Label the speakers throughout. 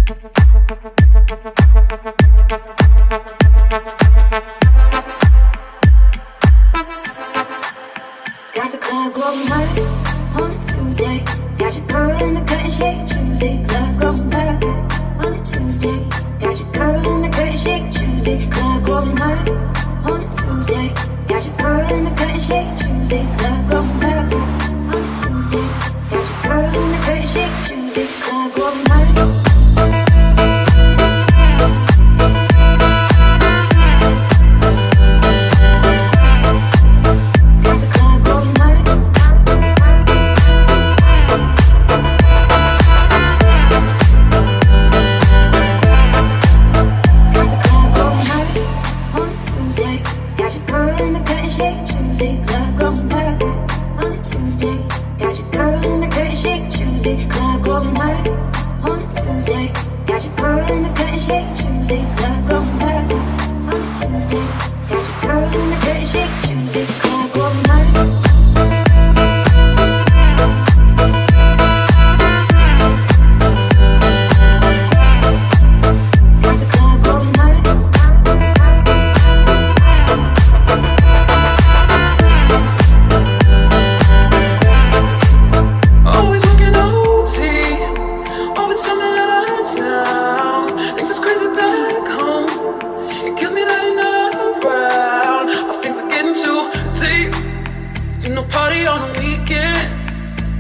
Speaker 1: Got the club going hard on a Tuesday. Got your girl in the cut shake Tuesday. Club going hard on a Tuesday. Got your girl in the cut shake Tuesday. Club going hard on a Tuesday. Got your girl in the cut shake Tuesday. Club going hard on a Tuesday. Got your girl in the cut shake Tuesday. Club going hard.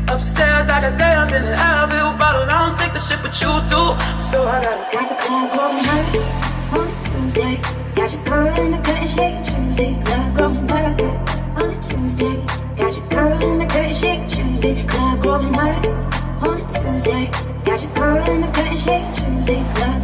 Speaker 2: Upstairs, I got Zans in an Advil bottle. I don't take the shit, but you do. So I
Speaker 1: got the club going hard on a Tuesday. Got your girl in the cut and shake Tuesday. Club going hard on a Tuesday. Got your girl in the cut and shake Tuesday. Club going hard on a Tuesday. Got your girl in the cut and shake Tuesday. Club